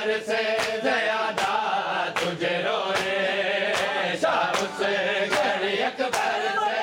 अकबर से ज्यादा तुझे रोए, शाह उस घड़ी अकबर से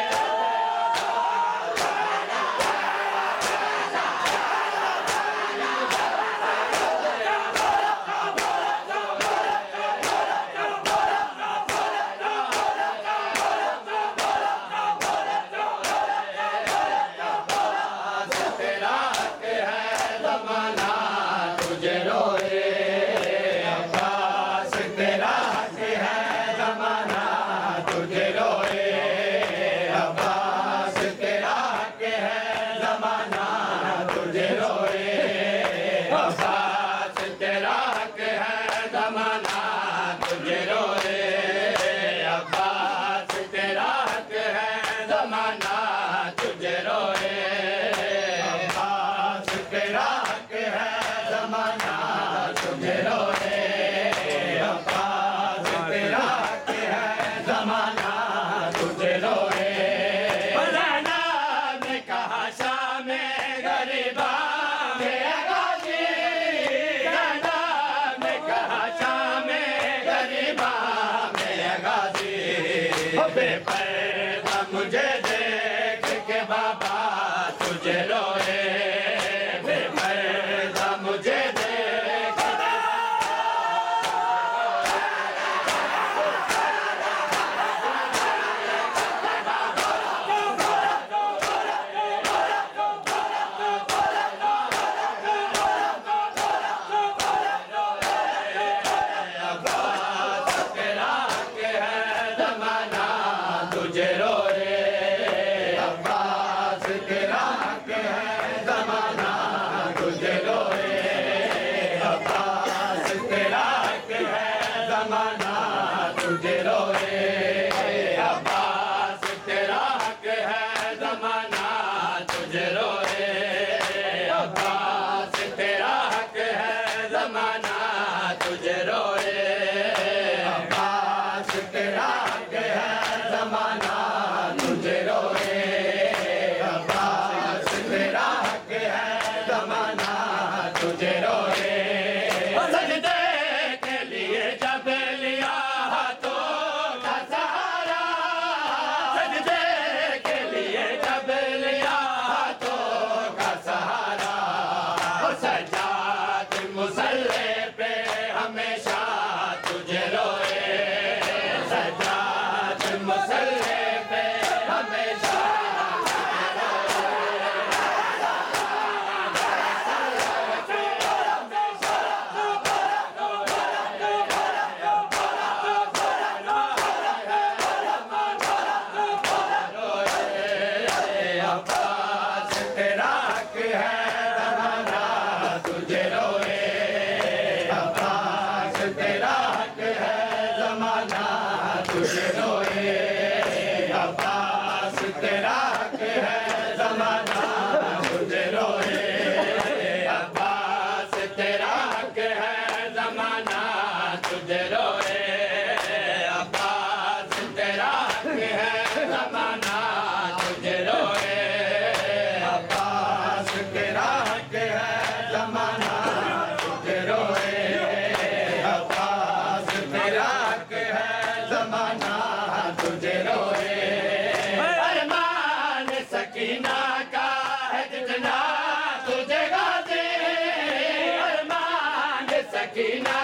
मुझे देख के बाबा तुझे रोए, बेपर्दा मुझे देख तुझे रोए, अब्बास तेरा हक है ज़माना तुझे रोए, अब्बास तेरा हक है ज़माना तुझे रोए, अब्बास तेरा हक है ज़माना तुझे रोए, अब्बास तेरा हक है ज़माना तुझे रोए, अब्बास तेरा हक है ज़माना तुझे रोए, अब्बास तेरा हक है ज़माना तुझे रोए। सजदे के लिए जब लिया हाथों का सहारा, सजदे के लिए जब लिया हाथों का सहारा, सजाद मुसल्ले पे हमेशा तुझे रोए, सजाद मुसल्ले पे हमेशा अब्बास तेरा हक है ज़माना तुझे रोए, अब्बास तेरा हक है ज़माना तुझे रोए, अब्बास तेरा हक है ज़माना तुझे रोए, अब्बास तेरा हक है ज़माना तुझे रोए, अब्बास तेरा हक है ज़माना तुझे रोए, अब्बास तेरा हक है ज़माना तुझे रोए, अब्बास तेरा हक है ज़माना तुझे रोए। अरमान सकीना का है जितना तुझे गाज़ी, अरमान सकीना